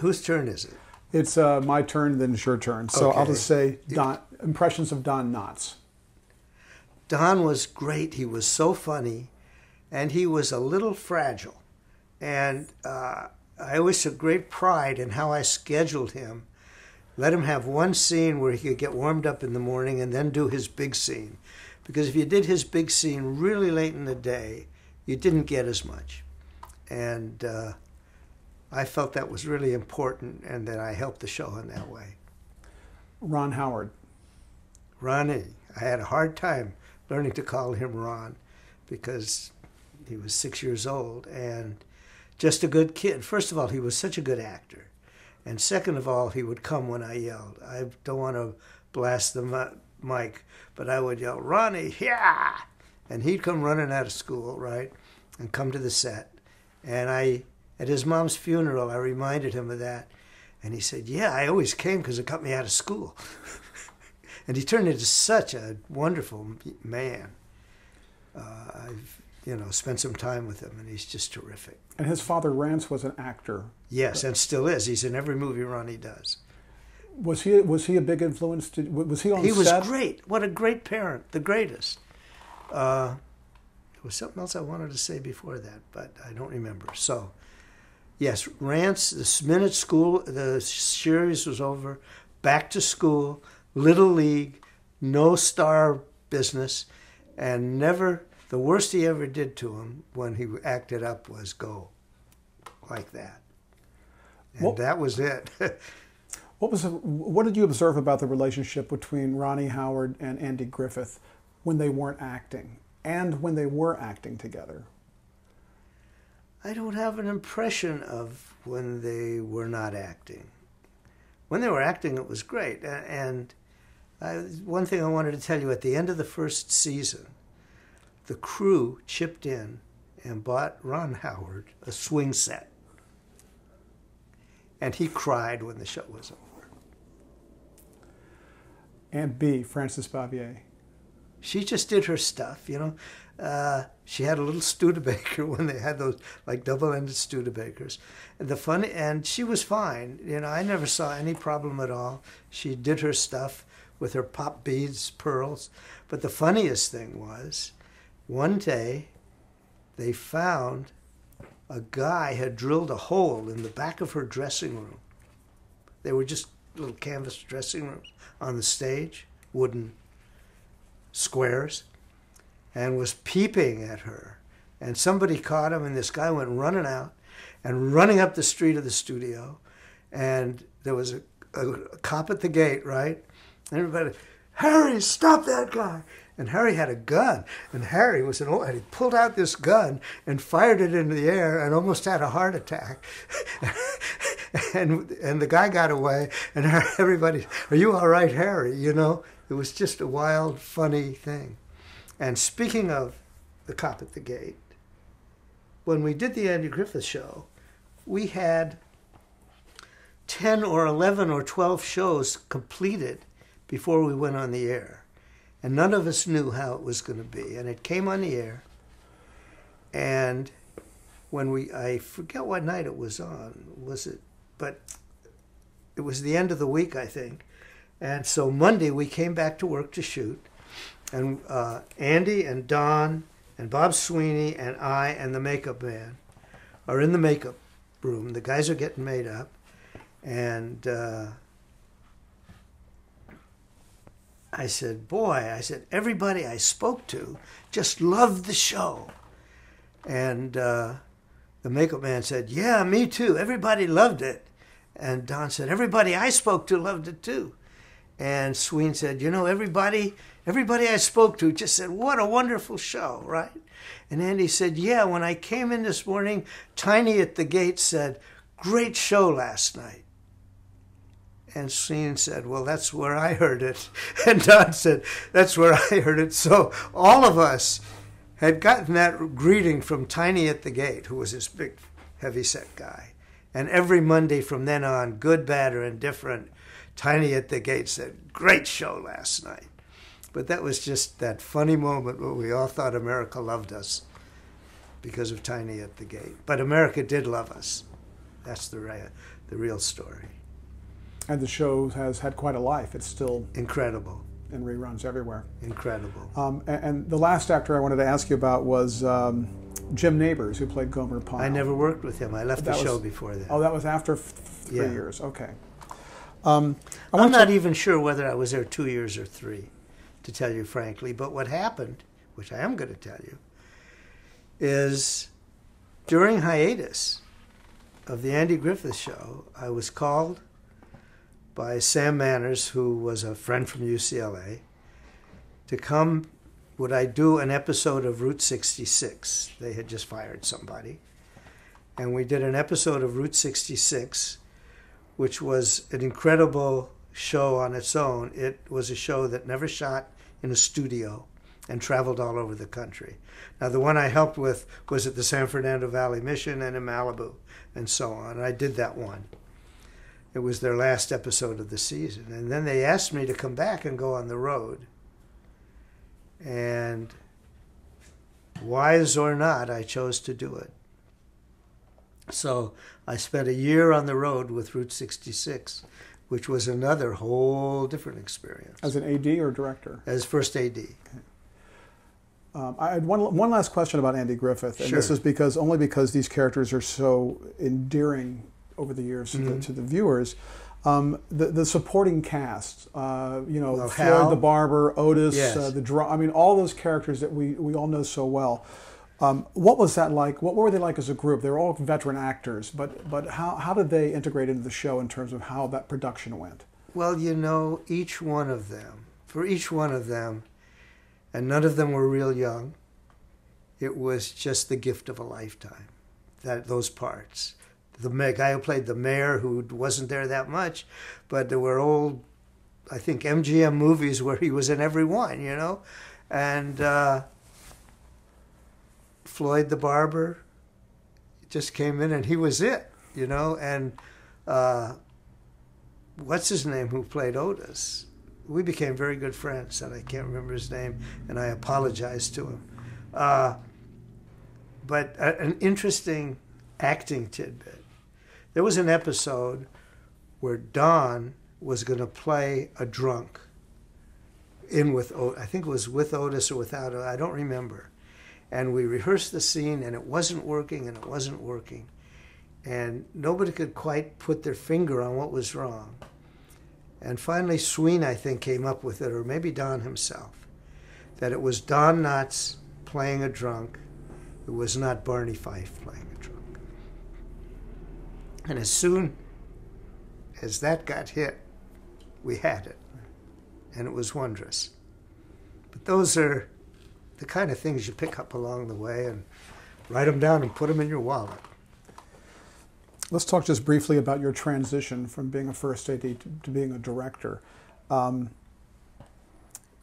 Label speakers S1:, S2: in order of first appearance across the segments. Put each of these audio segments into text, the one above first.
S1: Whose turn is it?
S2: It's my turn, then it's your turn. So
S1: Okay.
S2: I'll just say impressions of Don Knotts.
S1: Don was great. He was so funny, and he was a little fragile. And I always took great pride in how I scheduled him. Let him have one scene where he could get warmed up in the morning and then do his big scene. Because if you did his big scene really late in the day, you didn't get as much. And I felt that was really important, and that I helped the show in that way.
S2: Ron Howard.
S1: Ronnie. I had a hard time learning to call him Ron because he was 6 years old and just a good kid. First of all, he was such a good actor. And second of all, he would come when I yelled. I don't want to blast the mic, but I would yell, Ronnie, yeah! And he'd come running out of school, right, and come to the set. And at his mom's funeral, I reminded him of that. And he said, yeah, I always came because it got me out of school. And he turned into such a wonderful man. I've spent some time with him, and he's just terrific.
S2: And his father, Rance, was an actor.
S1: Yes, and still is. He's in every movie Ronnie does.
S2: Was he a big influence? Was he on set?
S1: He was great. What a great parent, the greatest. There was something else I wanted to say before that, but I don't remember. So, yes, Rance, the minute the series was over, back to school, Little League, no star business, and never, the worst he ever did to him when he acted up was go like that. And that was it.
S2: What did you observe about the relationship between Ronnie Howard and Andy Griffith when they weren't acting and when they were acting together?
S1: I don't have an impression of when they were not acting. When they were acting, it was great. And one thing I wanted to tell you, at the end of the first season, the crew chipped in and bought Ron Howard a swing set. And he cried when the show was over.
S2: And B, Frances Bavier.
S1: She just did her stuff, She had a little Studebaker when they had those like double-ended Studebakers. And she was fine. I never saw any problem at all. She did her stuff with her pop beads, pearls. But the funniest thing was, one day they found a guy had drilled a hole in the back of her dressing room. They were just little canvas dressing rooms on the stage, wooden squares, and was peeping at her. And somebody caught him, and this guy went running out and running up the street of the studio. And there was a cop at the gate, right? And everybody, Harry, stop that guy. And Harry had a gun. And Harry was and he pulled out this gun and fired it into the air and almost had a heart attack. and the guy got away. And everybody, are you all right, Harry? It was just a wild, funny thing. And speaking of the cop at the gate, when we did the Andy Griffith show, we had 10 or 11 or 12 shows completed before we went on the air. And none of us knew how it was going to be. And it came on the air. And when I forget what night it was on, but it was the end of the week, I think. And so Monday we came back to work to shoot. And Andy and Don and Bob Sweeney and I and the makeup man are in the makeup room. The guys are getting made up. And I said, everybody I spoke to just loved the show. And the makeup man said, yeah, me too. Everybody loved it. And Don said, everybody I spoke to loved it too. And Sweeney said, everybody I spoke to just said, what a wonderful show, right? And Andy said, yeah, when I came in this morning, Tiny at the gate said, great show last night. And Sweeney said, well, that's where I heard it. And Don said, that's where I heard it. So all of us had gotten that greeting from Tiny at the gate, who was this big, heavy-set guy. And every Monday from then on, good, bad, or indifferent, Tiny at the gate said, great show last night. But that was just that funny moment where we all thought America loved us because of Tiny at the gate. But America did love us. That's the the real story.
S2: And the show has had quite a life. It's still
S1: Incredible.
S2: in reruns everywhere.
S1: Incredible.
S2: And the last actor I wanted to ask you about was Jim Nabors, who played Gomer Pyle.
S1: I never worked with him. I left the show before that.
S2: Oh, that was after 3 years. Okay.
S1: I'm not even sure whether I was there 2 years or 3, to tell you frankly. But what happened, which I am going to tell you, is during hiatus of the Andy Griffith Show, I was called by Sam Manners, who was a friend from UCLA, to come. Would I do an episode of Route 66? They had just fired somebody. And we did an episode of Route 66, which was an incredible show on its own. It was a show that never shot in a studio and traveled all over the country. Now, the one I helped with was at the San Fernando Valley Mission and in Malibu and so on. And I did that one. It was their last episode of the season. And then they asked me to come back and go on the road. And wise or not, I chose to do it. So I spent a year on the road with Route 66, which was another whole different experience.
S2: As an AD or director?
S1: As first AD.
S2: Okay. I had one last question about Andy Griffith, and
S1: Sure.
S2: this is only because these characters are so endearing over the years to the viewers. The supporting cast, Floyd
S1: Hal.
S2: the barber, Otis,
S1: Yes.
S2: all those characters that we all know so well. What was that like? What were they like as a group? They were all veteran actors, but how did they integrate into the show in terms of how that production went?
S1: Well, each one of them, and none of them were real young, it was just the gift of a lifetime, those parts. The guy who played the mayor, who wasn't there that much, but there were old, I think, MGM movies where he was in every one, And Floyd the barber just came in and he was it, And what's his name who played Otis? We became very good friends, and I can't remember his name, and I apologize to him. But an interesting acting tidbit. There was an episode where Don was going to play a drunk I think it was with Otis or without Otis, I don't remember. And we rehearsed the scene, and it wasn't working, And nobody could quite put their finger on what was wrong. And finally, Sween, I think, came up with it, or maybe Don himself, that it was Don Knotts playing a drunk. It was not Barney Fife playing a drunk. And as soon as that got hit, we had it. And it was wondrous. But those are the kind of things you pick up along the way and write them down and put them in your wallet.
S2: Let's talk just briefly about your transition from being a first AD to being a director.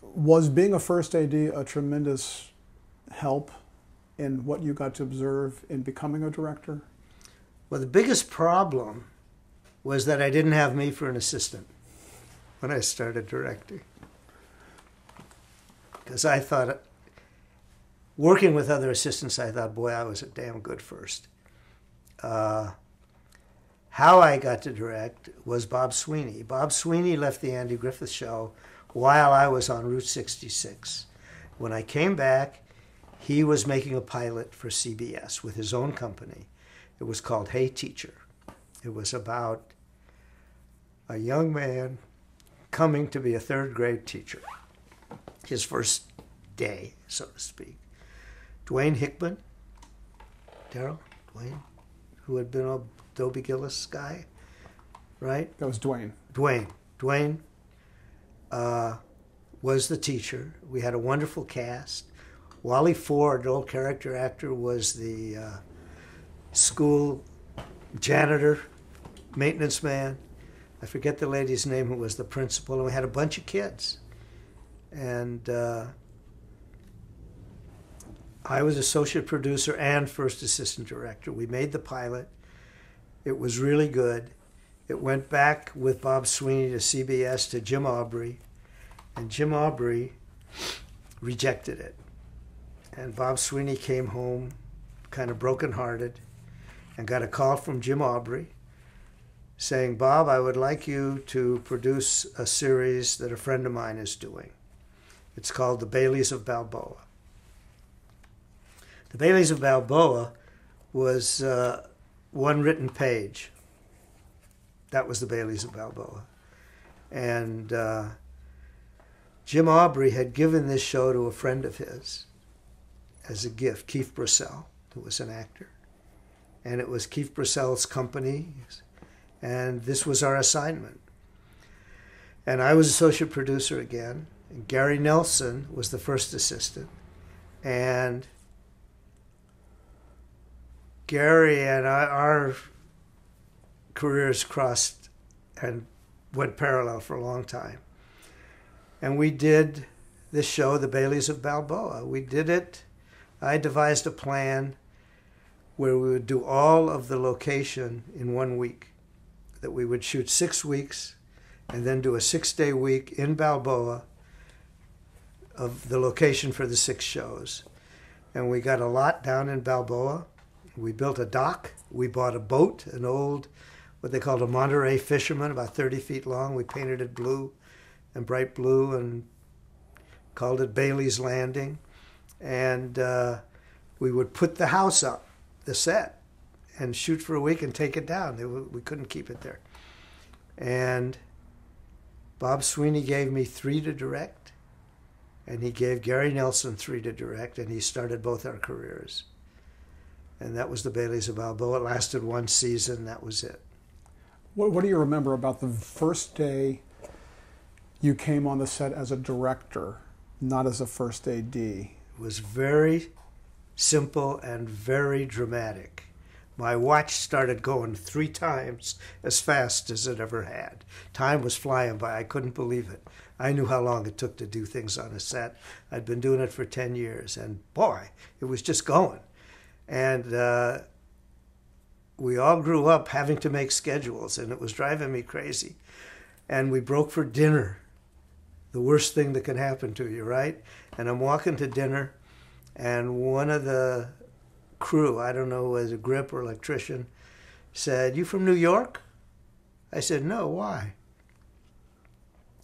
S2: Was being a first AD a tremendous help in what you got to observe in becoming a director?
S1: Well, the biggest problem was that I didn't have me for an assistant when I started directing. Because I thought, working with other assistants, I thought, boy, I was a damn good first. How I got to direct was Bob Sweeney. Bob Sweeney left the Andy Griffith Show while I was on Route 66. When I came back, he was making a pilot for CBS with his own company. It was called Hey Teacher. It was about a young man coming to be a third grade teacher. His first day, so to speak. Dwayne Hickman, Dwayne, who had been a Dobie Gillis guy, right?
S2: That was Dwayne.
S1: Dwayne was the teacher. We had a wonderful cast. Wally Ford, an old character actor, was the school janitor, maintenance man. I forget the lady's name who was the principal, and we had a bunch of kids. And I was associate producer and first assistant director. We made the pilot. It was really good. It went back with Bob Sweeney to CBS to Jim Aubrey, and Jim Aubrey rejected it. And Bob Sweeney came home kind of brokenhearted and got a call from Jim Aubrey saying, Bob, I would like you to produce a series that a friend of mine is doing. It's called The Baileys of Balboa. The Baileys of Balboa was one written page. That was The Baileys of Balboa. And Jim Aubrey had given this show to a friend of his as a gift, Keith Brissell, who was an actor. And it was Keith Brissell's company, and this was our assignment. And I was associate producer again. And Gary Nelson was the first assistant. And Gary and our careers crossed and went parallel for a long time. And we did this show, The Baileys of Balboa. We did it. I devised a plan where we would do all of the location in 1 week, that we would shoot 6 weeks and then do a 6-day week in Balboa of the location for the 6 shows. And we got a lot down in Balboa. We built a dock. We bought a boat, an old, what they called a Monterey Fisherman, about 30 feet long. We painted it blue and bright blue and called it Bailey's Landing. And we would put the house up, the set, and shoot for a week and take it down. We couldn't keep it there. And Bob Sweeney gave me 3 to direct, and he gave Gary Nelson 3 to direct, and he started both our careers. And that was The Baileys of Balboa. It lasted 1 season. That was it.
S2: What do you remember about the first day you came on the set as a director, not as a first AD?
S1: It was very simple and very dramatic. My watch started going 3 times as fast as it ever had. Time was flying by. I couldn't believe it. I knew how long it took to do things on a set. I'd been doing it for 10 years, and boy, it was just going. And we all grew up having to make schedules, and it was driving me crazy. And we broke for dinner, the worst thing that can happen to you, right? And I'm walking to dinner, and one of the crew, I don't know, was a grip or electrician, said, "You from New York?" I said, "No, why?"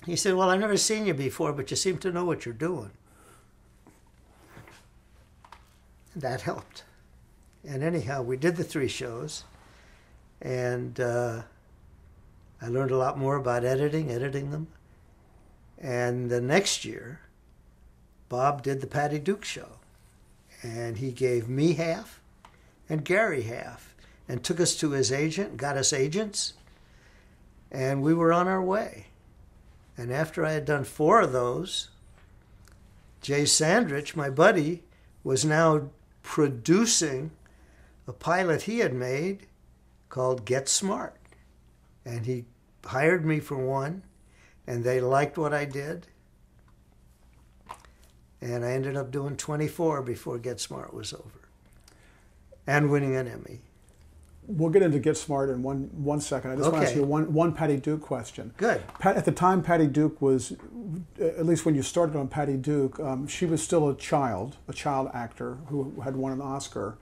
S1: He said, "Well, I've never seen you before, but you seem to know what you're doing." That helped. And anyhow, we did the 3 shows, and I learned a lot more about editing them. And the next year, Bob did the Patty Duke show. And he gave me half and Gary half, and took us to his agent, got us agents, and we were on our way. And after I had done 4 of those, Jay Sandrich, my buddy, was now producing a pilot he had made called Get Smart. And he hired me for 1, and they liked what I did. And I ended up doing 24 before Get Smart was over, and winning an Emmy.
S2: We'll get into Get Smart in one second. I just want to ask you one Patty Duke question.
S1: Good.
S2: At the time Patty Duke was, at least when you started on Patty Duke, she was still a child actor who had won an Oscar.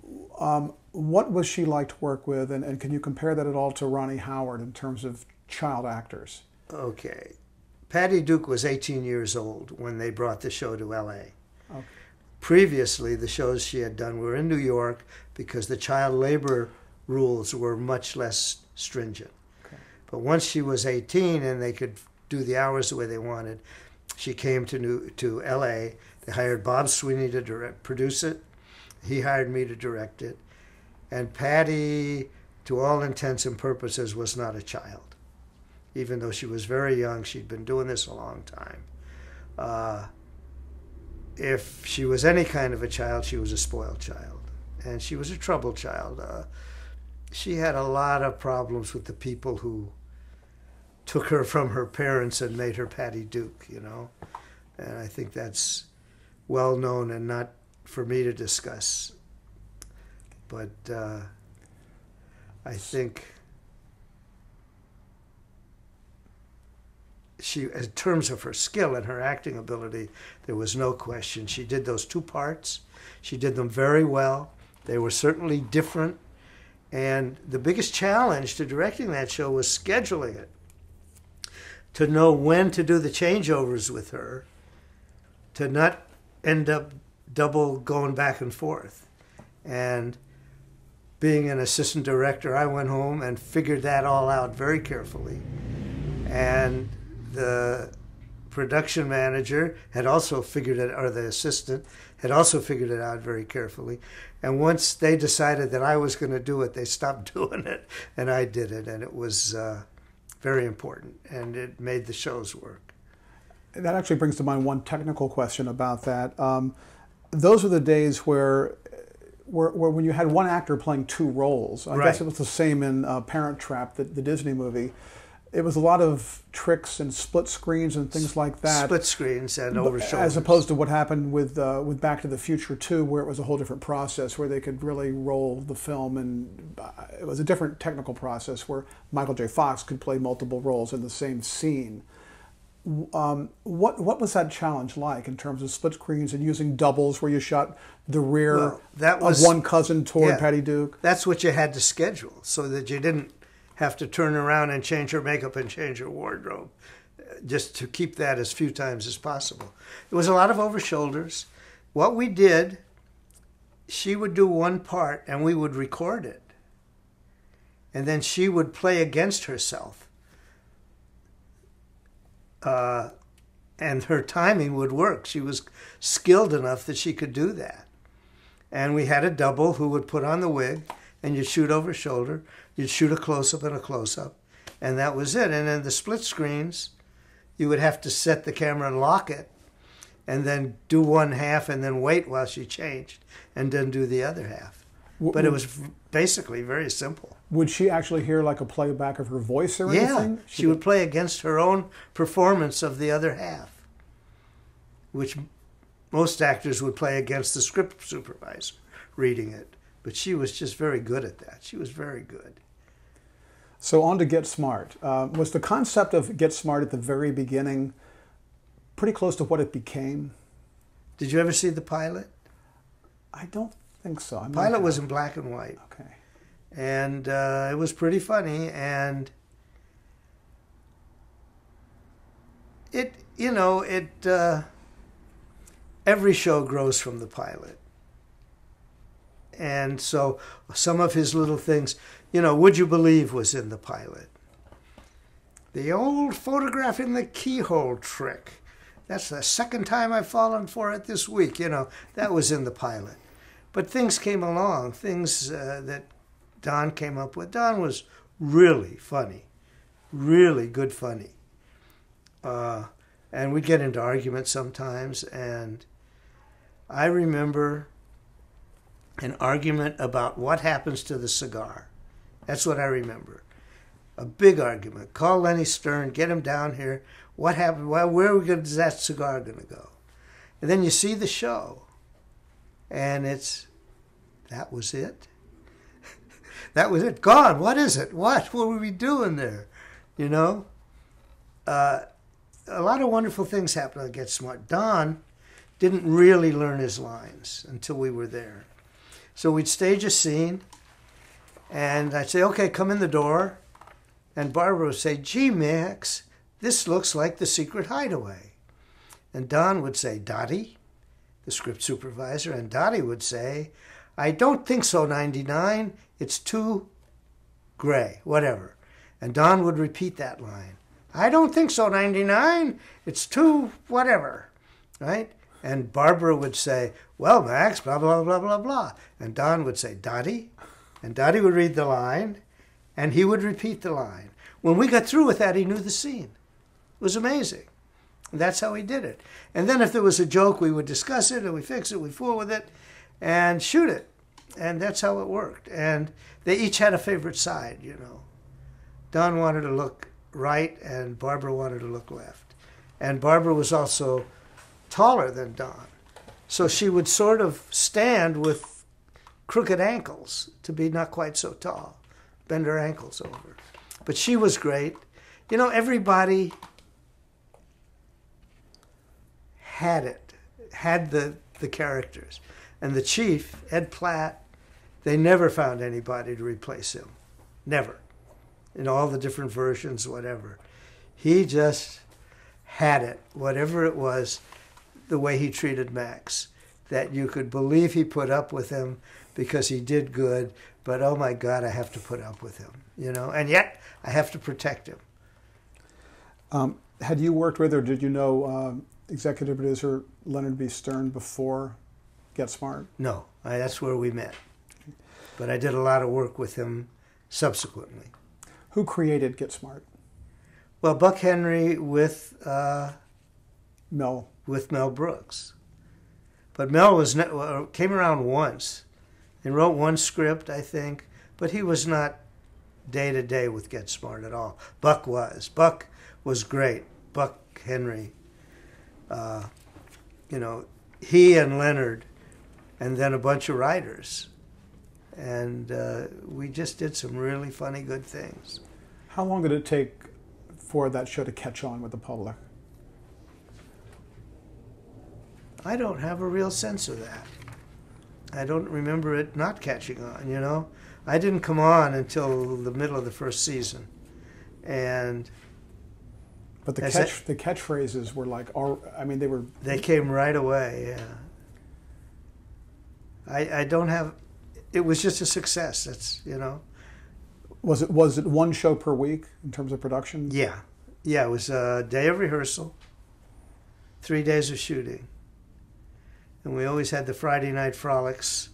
S2: What was she like to work with, and can you compare that at all to Ronnie Howard in terms of child actors?
S1: Okay. Patty Duke was 18 years old when they brought the show to L.A.
S2: Okay.
S1: Previously, the shows she had done were in New York because the child labor rules were much less stringent.
S2: Okay.
S1: But once she was 18 and they could do the hours the way they wanted, she came to L.A. They hired Bob Sweeney to produce it. He hired me to direct it. And Patty, to all intents and purposes, was not a child. Even though she was very young, she'd been doing this a long time. If she was any kind of a child, she was a spoiled child. And she was a troubled child. She had a lot of problems with the people who took her from her parents and made her Patty Duke, you know. And I think that's well known and not for me to discuss. But I think she, in terms of her skill and her acting ability, there was no question. She did those 2 parts. She did them very well. They were certainly different, And the biggest challenge to directing that show was scheduling it, to know when to do the changeovers with her, to not end up double going back and forth. And being an assistant director, I went home and figured that all out very carefully. And the production manager had also figured it, or the assistant had also figured it out very carefully. And once they decided that I was going to do it, they stopped doing it, and I did it. And it was very important, and it made the shows work.
S2: That actually brings to mind one technical question about that. Those were the days where when you had one actor playing two roles. I guess it was the same in Parent Trap, the Disney movie. It was a lot of tricks and split screens and things like that.
S1: Split screens and over shoulders.
S2: As opposed to what happened with Back to the Future 2, where it was a whole different process, where they could really roll the film, and it was a different technical process where Michael J. Fox could play multiple roles in the same scene. What was that challenge like in terms of split screens and using doubles where you shot the rear of one cousin toward Patty Duke?
S1: That's what you had to schedule, so that you didn't have to turn around and change her makeup and change her wardrobe, just to keep that as few times as possible. There was a lot of over shoulders. What we did, she would do one part and we would record it. And then she would play against herself. And her timing would work. She was skilled enough that she could do that. And we had a double who would put on the wig, and you'd shoot over shoulder. You'd shoot a close-up and a close-up, and that was it. And in the split screens, you would have to set the camera and lock it, and then do one half and then wait while she changed, and then do the other half. But it was basically very simple.
S2: Would she actually hear like a playback of her voice or anything?
S1: Yeah, she would play against her own performance of the other half, which most actors would play against the script supervisor reading it. But she was just very good at that. She was very good.
S2: So on to Get Smart. Was the concept of Get Smart at the very beginning pretty close to what it became?
S1: Did you ever see the pilot?
S2: I don't think so.
S1: The pilot was in black and white.
S2: Okay.
S1: And it was pretty funny. And every show grows from the pilot. And so some of his little things, Would You Believe was in the pilot. The old photograph in the keyhole trick. That's the second time I've fallen for it this week. That was in the pilot. But things came along, things that Don came up with. Don was really funny, really good funny. And we'd get into arguments sometimes. And I remember an argument about what happens to the cigar. That's what I remember. A big argument. Call Lenny Stern, get him down here. What happened? Where is that cigar going to go? And then you see the show, and that was it. That was it. Gone. What is it? What were we doing there? A lot of wonderful things happened on Get Smart. Don didn't really learn his lines until we were there. So we'd stage a scene, and I'd say, okay, come in the door. And Barbara would say, gee, Max, this looks like the secret hideaway. And Don would say, Dottie, the script supervisor, and Dottie would say, I don't think so, 99. It's too gray, whatever. And Don would repeat that line. I don't think so, 99. It's too whatever, right? And Barbara would say, well, Max, blah, blah, blah, blah, blah. And Don would say, Dottie. And Dottie would read the line, and he would repeat the line. When we got through with that, he knew the scene. It was amazing. And that's how he did it. And then if there was a joke, we would discuss it, and we fix it, we fool with it, and shoot it. And that's how it worked. And they each had a favorite side, Don wanted to look right, and Barbara wanted to look left. And Barbara was also taller than Don. So she would sort of stand with crooked ankles to be not quite so tall, bend her ankles over. But she was great. Everybody had the characters. And the chief, Ed Platt, They never found anybody to replace him. Never. In all the different versions, whatever. He just had it, whatever it was, the way he treated Max. That you could believe he put up with him because he did good, but oh my God, I have to put up with him, you know, and yet I have to protect him.
S2: Had you worked with, or did you know executive producer Leonard B. Stern before Get Smart?
S1: No, that's where we met. But I did a lot of work with him subsequently.
S2: Who created Get Smart?
S1: Well, Buck Henry with
S2: Mel
S1: Brooks. But Mel came around once and wrote one script, I think, but he was not day-to-day with Get Smart at all. Buck was. Buck was great. Buck Henry. You know, he and Leonard, and then a bunch of writers. And we just did some really funny, good things.
S2: How long did it take for that show to catch on with the public?
S1: I don't have a real sense of that. I don't remember it not catching on, you know. I didn't come on until the middle of the first season. And
S2: but the catchphrases were like, I mean, they came
S1: right away, yeah. I don't have, it was just a success. That's, you know.
S2: Was it one show per week in terms of production?
S1: Yeah. Yeah, it was a day of rehearsal, 3 days of shooting. And we always had the Friday night frolics,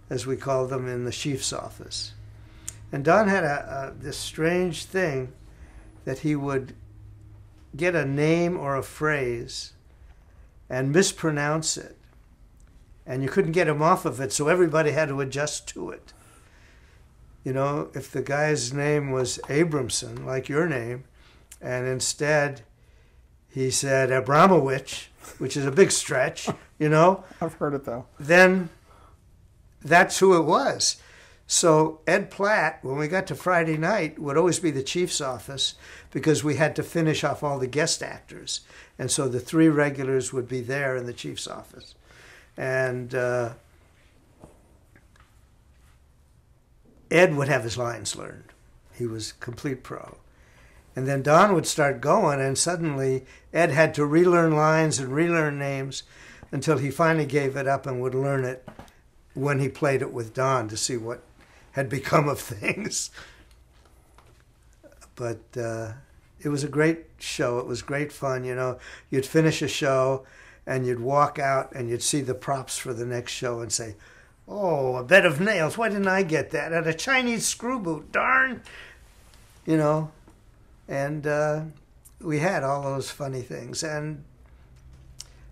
S1: as we called them, in the chief's office. And Don had this strange thing that he would get a name or a phrase and mispronounce it. And you couldn't get him off of it, so everybody had to adjust to it. You know, if the guy's name was Abramson, like your name, and instead he said Abramowitz, which is a big stretch, you know.
S2: I've heard it, though.
S1: Then that's who it was. So Ed Platt, when we got to Friday night, would always be the chief's office because we had to finish off all the guest actors. And so the 3 regulars would be there in the chief's office. And Ed would have his lines learned. He was complete pro. And then Don would start going, and suddenly Ed had to relearn lines and relearn names until he finally gave it up and would learn it when he played it with Don to see what had become of things. But it was a great show. It was great fun, you know. You'd finish a show, and you'd walk out, and you'd see the props for the next show and say, oh, a bed of nails. Why didn't I get that? And a Chinese screw boot, darn. You know. And we had all those funny things. And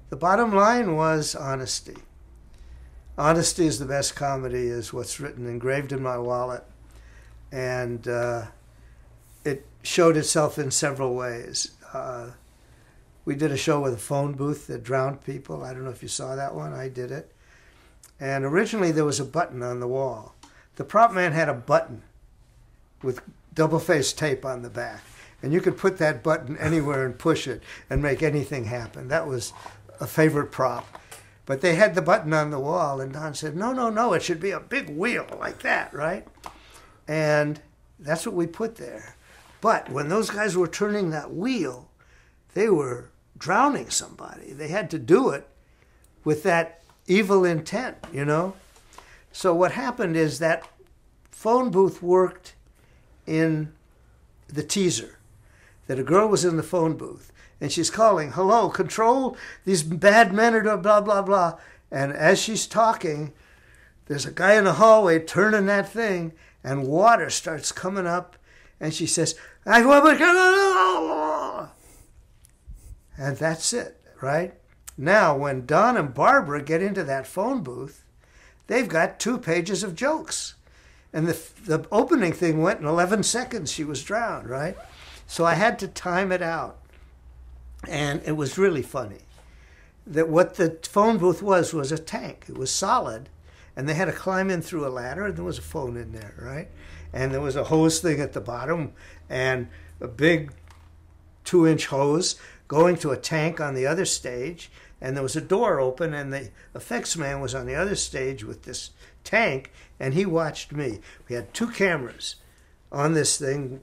S1: the bottom line was honesty. Honesty is the best comedy, is what's written, engraved in my wallet. And it showed itself in several ways. We did a show with a phone booth that drowned people. I don't know if you saw that one. I did it. And originally there was a button on the wall. The prop man had a button with double-faced tape on the back. And you could put that button anywhere and push it and make anything happen. That was a favorite prop. But they had the button on the wall, and Don said, no, no, no, it should be a big wheel like that, right? And that's what we put there. But when those guys were turning that wheel, they were drowning somebody. They had to do it with that evil intent, you know? So what happened is that phone booth worked in the teaser, that a girl was in the phone booth, and she's calling, hello, control, these bad men are doing blah, blah, blah. And as she's talking, there's a guy in the hallway turning that thing, and water starts coming up, and she says, and that's it, right? Now, when Don and Barbara get into that phone booth, they've got 2 pages of jokes. And the opening thing went in 11 seconds. She was drowned, right? So I had to time it out. And it was really funny. That what the phone booth was a tank. It was solid. And they had to climb in through a ladder, and there was a phone in there, right? And there was a hose thing at the bottom, and a big 2-inch hose going to a tank on the other stage. And there was a door open, and the effects man was on the other stage with this tank, and he watched me. We had 2 cameras on this thing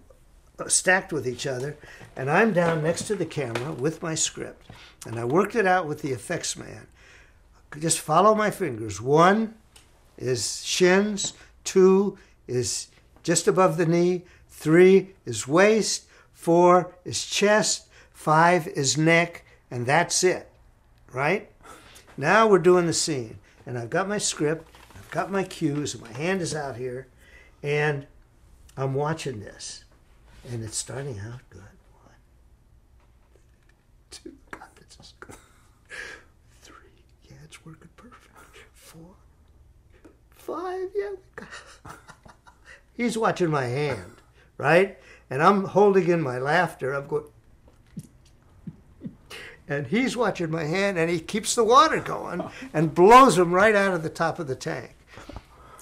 S1: stacked with each other, and I'm down next to the camera with my script, and I worked it out with the effects man. Just follow my fingers. 1 is shins, 2 is just above the knee, 3 is waist, 4 is chest, 5 is neck, and that's it, right? Now we're doing the scene, and I've got my script, I've got my cues, and my hand is out here, and I'm watching this, and it's starting out good. 1, 2, God, this is good. 3, yeah, it's working perfect. 4, 5, yeah, we got. He's watching my hand, right? And I'm holding in my laughter. I'm going, and he's watching my hand, and he keeps the water going and blows them right out of the top of the tank.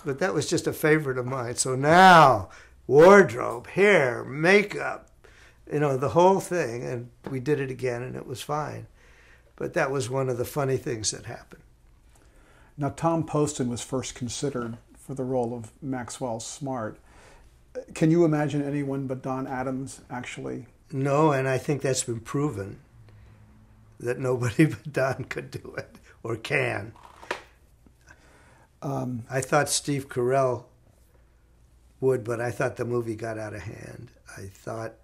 S1: But that was just a favorite of mine. So now, wardrobe, hair, makeup, the whole thing. And we did it again, and it was fine. But that was one of the funny things that happened.
S2: Now, Tom Poston was first considered for the role of Maxwell Smart. Can you imagine anyone but Don Adams actually?
S1: No, and I think that's been proven that nobody but Don could do it or can. I thought Steve Carell would, but I thought the movie got out of hand. I thought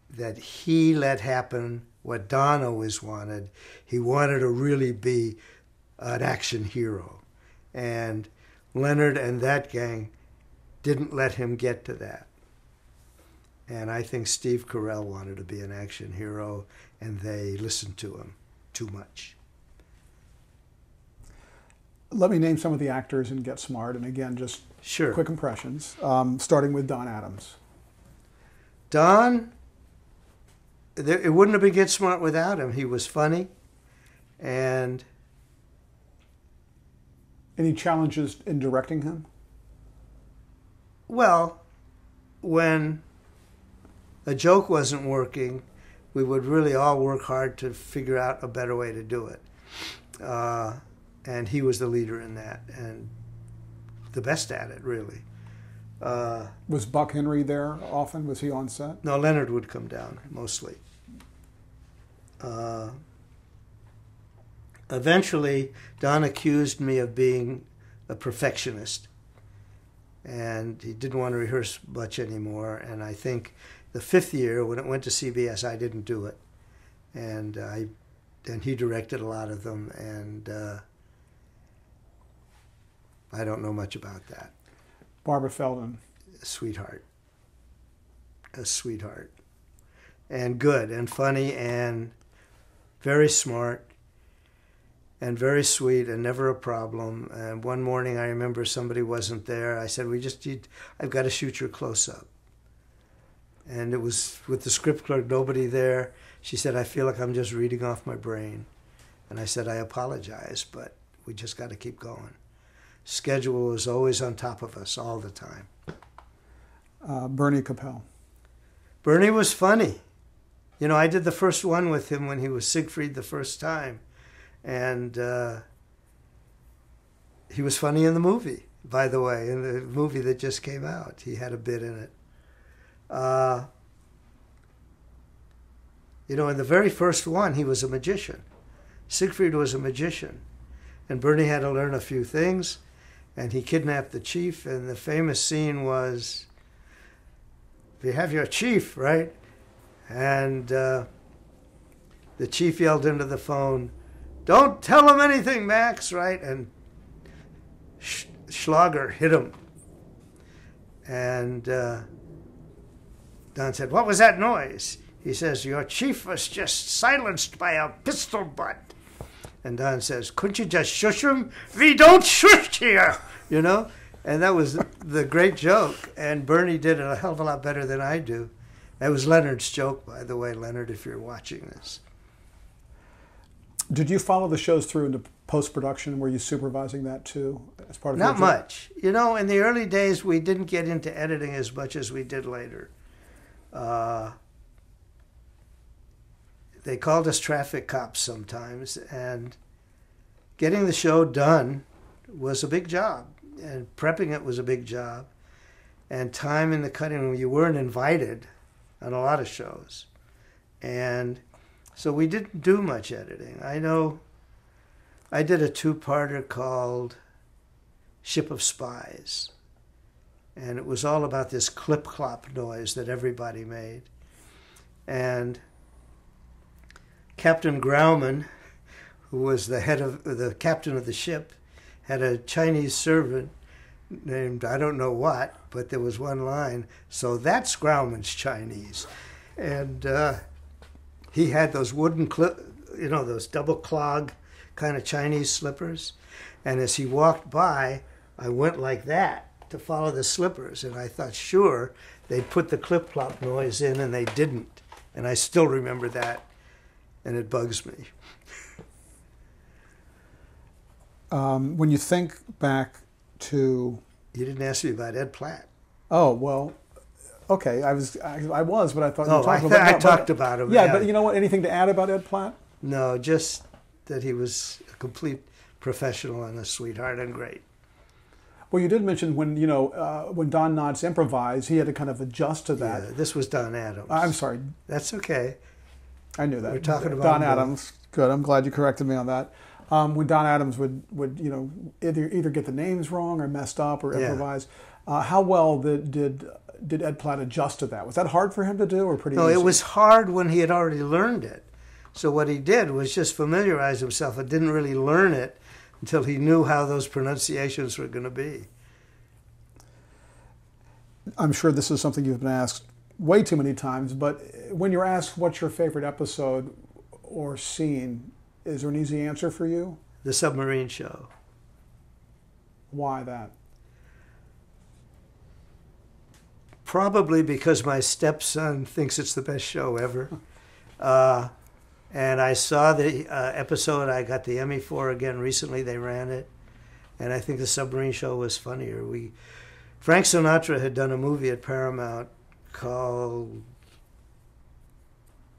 S1: that he let happen what Don always wanted. He wanted to really be an action hero. And Leonard and that gang didn't let him get to that. And I think Steve Carell wanted to be an action hero, and they listened to him too much.
S2: Let me name some of the actors and Get Smart, and again, just
S1: sure.
S2: Quick impressions, starting with Don Adams.
S1: Don, it wouldn't have been Get Smart without him. He was funny, and...
S2: Any challenges in directing him?
S1: Well, when a joke wasn't working, we would really all work hard to figure out a better way to do it. And he was the leader in that, and the best at it, really.
S2: Was Buck Henry there often? Was he on set?
S1: No, Leonard would come down, mostly. Eventually, Don accused me of being a perfectionist, and he didn't want to rehearse much anymore. And I think the 5th year, when it went to CBS, I didn't do it, and he directed a lot of them, and I don't know much about that.
S2: Barbara Feldon.
S1: A sweetheart, and good and funny and very smart. And very sweet and never a problem. And one morning I remember somebody wasn't there. I said, I've got to shoot your close-up. And it was with the script clerk, nobody there. She said, I feel like I'm just reading off my brain. And I said, I apologize, but we just got to keep going. Schedule was always on top of us all the time.
S2: Bernie Capel.
S1: Bernie was funny. I did the first one with him when he was Siegfried the first time. And he was funny in the movie, by the way, in the movie that just came out. He had a bit in it. In the very first one, he was a magician. Siegfried was a magician. And Bernie had to learn a few things, and he kidnapped the chief, and the famous scene was, you have your chief, right? And the chief yelled into the phone, don't tell him anything, Max, right? And Schlager hit him. And Don said, what was that noise? He says, your chief was just silenced by a pistol butt. And Don says, couldn't you just shush him? We don't shush here, And that was the great joke. And Bernie did it a hell of a lot better than I do. That was Leonard's joke, by the way, Leonard, if you're watching this.
S2: Did you follow the shows through into post-production? Were you supervising that too as part of your job?
S1: Not much. In the early days, we didn't get into editing as much as we did later. They called us traffic cops sometimes, and getting the show done was a big job, and prepping it was a big job, and time in the cutting room. You weren't invited on a lot of shows, and so we didn't do much editing. I know I did a two-parter called Ship of Spies, and it was all about this clip-clop noise that everybody made. And Captain Grauman, who was the captain of the ship, had a Chinese servant named I don't know what, but there was one line, "So that's Grauman's Chinese." And he had those wooden those double clog kind of Chinese slippers. And as he walked by, I went like that to follow the slippers. And I thought, sure, they'd put the clip-clop noise in, and they didn't. And I still remember that, and it bugs me.
S2: When you think back to...
S1: You didn't ask me about Ed Platt.
S2: Oh, well, okay. I was, but I thought you talked about...
S1: I talked about him.
S2: Yeah, but you know what? Anything to add about Ed Platt?
S1: No, just that he was a complete professional and a sweetheart and great.
S2: Well, you did mention when Don Knotts improvised, he had to kind of adjust to that.
S1: Yeah, this was Don Adams.
S2: I'm sorry.
S1: That's okay.
S2: I knew that.
S1: We're talking about
S2: Don Adams. Good. I'm glad you corrected me on that. When Don Adams would either get the names wrong or messed up or improvise, how well did Ed Platt adjust to that? Was that hard for him to do or pretty easy?
S1: No, it was hard when he had already learned it. So what he did was just familiarize himself and didn't really learn it until he knew how those pronunciations were going to be.
S2: I'm sure this is something you've been asked way too many times, but when you're asked what's your favorite episode or scene, is there an easy answer for you?
S1: The submarine show.
S2: Why that?
S1: Probably because my stepson thinks it's the best show ever. And I saw the episode I got the Emmy for again recently. They ran it. And I think the submarine show was funnier. Frank Sinatra had done a movie at Paramount called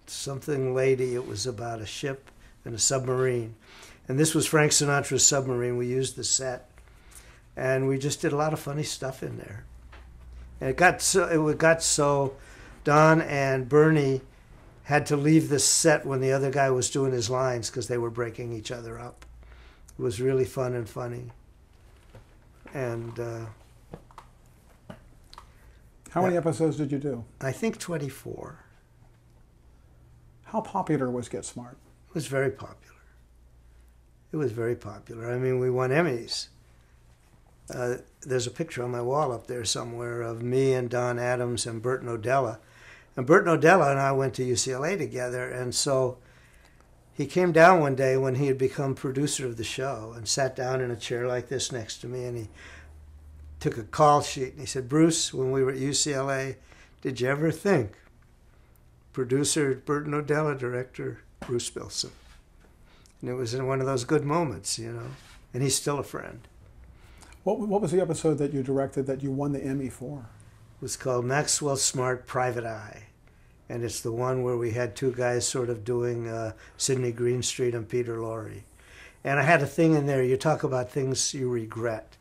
S1: Something Lady. It was about a ship and a submarine. And this was Frank Sinatra's submarine. We used the set. And we just did a lot of funny stuff in there. And it got so Don and Bernie had to leave the set when the other guy was doing his lines because they were breaking each other up. It was really fun and funny. And
S2: how many episodes did you do?
S1: I think 24.
S2: How popular was Get Smart?
S1: It was very popular. It was very popular. I mean, we won Emmys. There's a picture on my wall up there somewhere of me and Don Adams and Burton O'Della. And Burton O'Della and I went to UCLA together, and so he came down one day when he had become producer of the show and sat down in a chair like this next to me, and he took a call sheet, and he said, "Bruce, when we were at UCLA, did you ever think producer Burton O'Della, director Bruce Bilson?" And it was in one of those good moments, and he's still a friend.
S2: What was the episode that you directed that you won the Emmy for?
S1: It was called Maxwell Smart Private Eye. And it's the one where we had two guys sort of doing Sidney Greenstreet and Peter Lorre. And I had a thing in there, you talk about things you regret.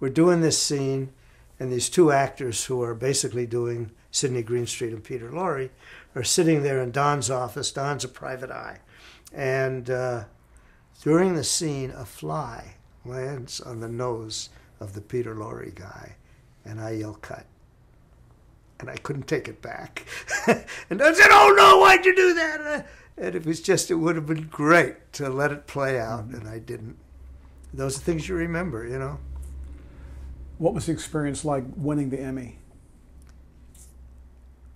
S1: We're doing this scene, and these two actors who are basically doing Sidney Greenstreet and Peter Lorre are sitting there in Don's office. Don's a private eye. And during the scene, a fly lands on the nose of the Peter Lorre guy, and I yell, "Cut." And I couldn't take it back. And I said, "Oh no, why'd you do that?" And it would have been great to let it play out, and I didn't. Those are things you remember,
S2: What was the experience like winning the Emmy?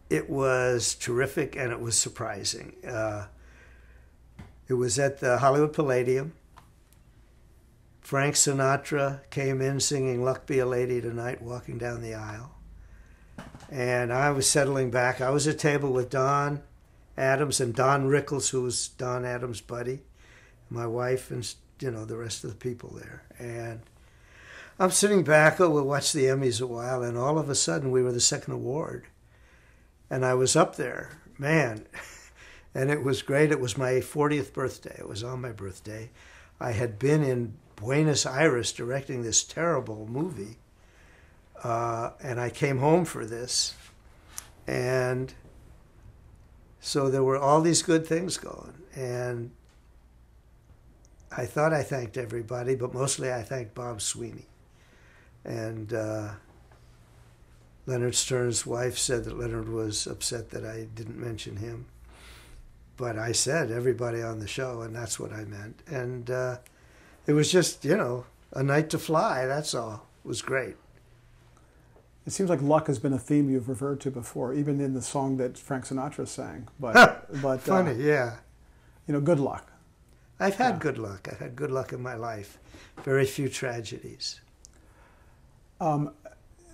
S1: It was terrific, and it was surprising. It was at the Hollywood Palladium. Frank Sinatra came in singing "Luck Be a Lady Tonight," walking down the aisle. And I was settling back. I was at table with Don Adams and Don Rickles, who was Don Adams' buddy, my wife, and the rest of the people there. And I'm sitting back. We'll watch the Emmys a while, and all of a sudden we were the second award. And I was up there, man, and it was great. It was my 40th birthday. It was on my birthday. I had been in Buenos Aires directing this terrible movie. And I came home for this. And so there were all these good things going. And I thought I thanked everybody, but mostly I thanked Bob Sweeney. And Leonard Stern's wife said that Leonard was upset that I didn't mention him. But I said everybody on the show, and that's what I meant. And it was just, you know, a night to fly, that's all. It was great.
S2: It seems like luck has been a theme you've referred to before, even in the song that Frank Sinatra sang. But
S1: funny, yeah.
S2: You know, good luck.
S1: I've had good luck. I've had good luck in my life. Very few tragedies.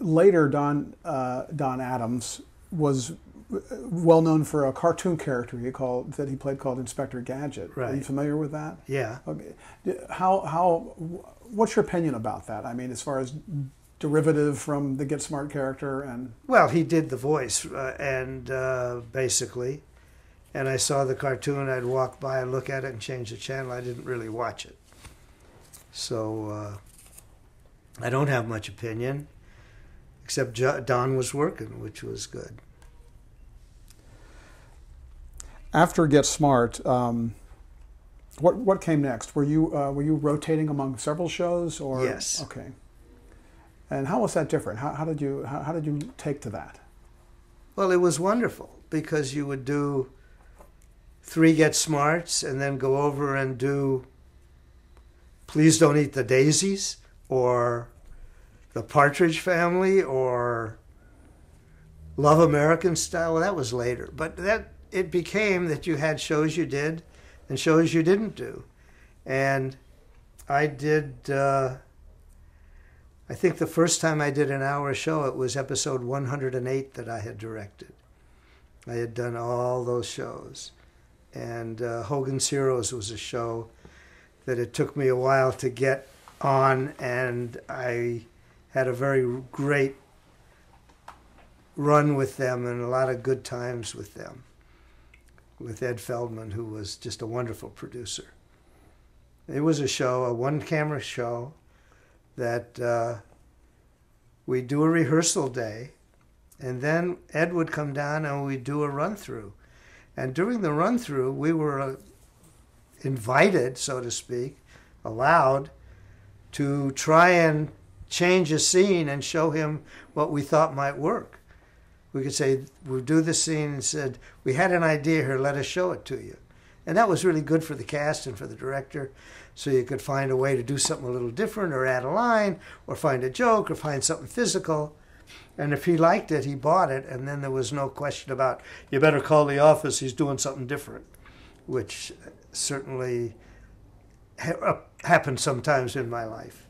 S2: Later, Don Adams was well known for a cartoon character that he played called Inspector Gadget.
S1: Right.
S2: Are you familiar with that?
S1: Yeah.
S2: Okay. What's your opinion about that? I mean, as far as derivative from the Get Smart character and.
S1: Well, he did the voice, basically, and I saw the cartoon. I'd walk by and look at it and change the channel. I didn't really watch it, so I don't have much opinion, except Don was working, which was good.
S2: After Get Smart, what came next? Were you rotating among several shows, or
S1: yes?
S2: Okay. And how was that different? How did you take to that?
S1: Well, it was wonderful because you would do 3 Get Smarts and then go over and do Please Don't Eat the Daisies or The Partridge Family or Love American Style. Well, that was later, but it became that you had shows you did and shows you didn't do, and I did. I think the first time I did an hour show, it was episode 108 that I had directed. I had done all those shows. And Hogan's Heroes was a show that it took me a while to get on, and I had a very great run with them and a lot of good times with them, with Ed Feldman, who was just a wonderful producer. It was a show, a one-camera show, that we do a rehearsal day, and then Ed would come down and we'd do a run-through. And during the run-through, we were invited, so to speak, allowed to try and change a scene and show him what we thought might work. We could say, we'll do the scene and said, we had an idea here, let us show it to you. And that was really good for the cast and for the director, so you could find a way to do something a little different or add a line or find a joke or find something physical. And if he liked it, he bought it, and then there was no question about, you better call the office, he's doing something different, which certainly happened sometimes in my life.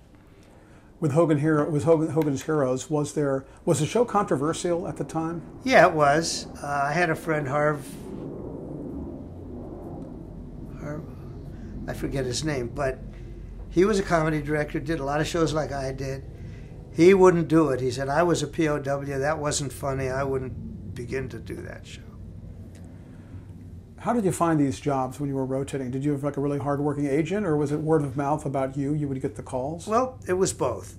S2: With Hogan's Heroes, was the show controversial at the time?
S1: Yeah, it was. I had a friend, I forget his name, but he was a comedy director, did a lot of shows like I did. He wouldn't do it. He said, I was a POW, that wasn't funny, I wouldn't begin to do that show.
S2: How did you find these jobs when you were rotating? Did you have like a really hardworking agent, or was it word of mouth about you? You would get the calls?
S1: Well, it was both.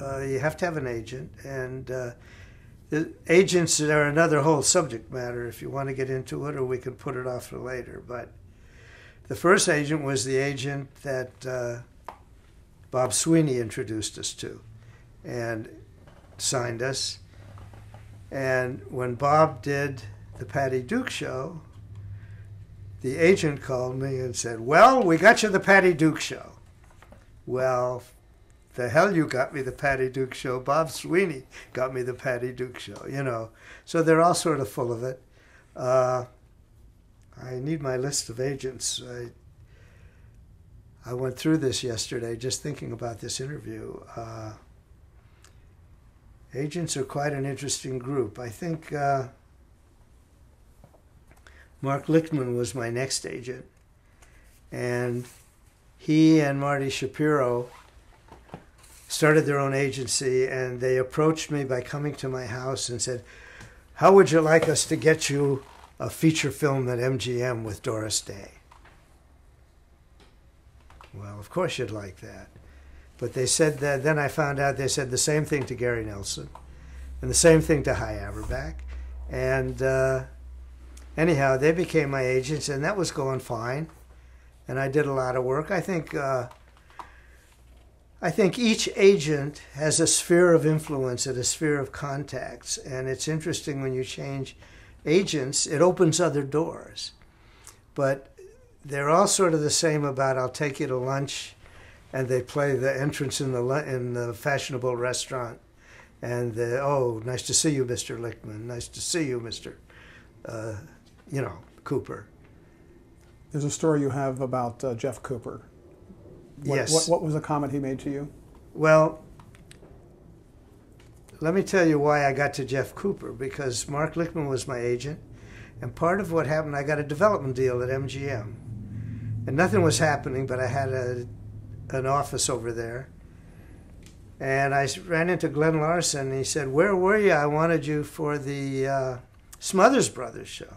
S1: You have to have an agent, and the agents are another whole subject matter if you want to get into it, or we can put it off for later. But the first agent was the agent that Bob Sweeney introduced us to and signed us. And when Bob did the Patty Duke show, the agent called me and said, well, we got you the Patty Duke show. Well, the hell you got me the Patty Duke show. Bob Sweeney got me the Patty Duke show, you know. So they're all sort of full of it. I need my list of agents. I went through this yesterday just thinking about this interview. Agents are quite an interesting group. I think Mark Lichtman was my next agent, and he and Marty Shapiro started their own agency, and they approached me by coming to my house and said, how would you like us to get you a feature film at MGM with Doris Day? Well, of course you'd like that. But they said that, then I found out they said the same thing to Gary Nelson and the same thing to High Averback. And anyhow, they became my agents, and that was going fine. And I did a lot of work. I think each agent has a sphere of influence and a sphere of contacts. And it's interesting when you change agents, it opens other doors. But they're all sort of the same about I'll take you to lunch, and they play the entrance in the fashionable restaurant. And oh, nice to see you, Mr. Lichtman. Nice to see you, Mr. Cooper.
S2: There's a story you have about Jeff Cooper.
S1: Yes.
S2: What was the comment he made to you?
S1: Well, let me tell you why I got to Jeff Cooper, because Mark Lichtman was my agent, and part of what happened, I got a development deal at MGM. And nothing was happening, but I had an office over there. And I ran into Glenn Larson, and he said, "Where were you? I wanted you for the Smothers Brothers show."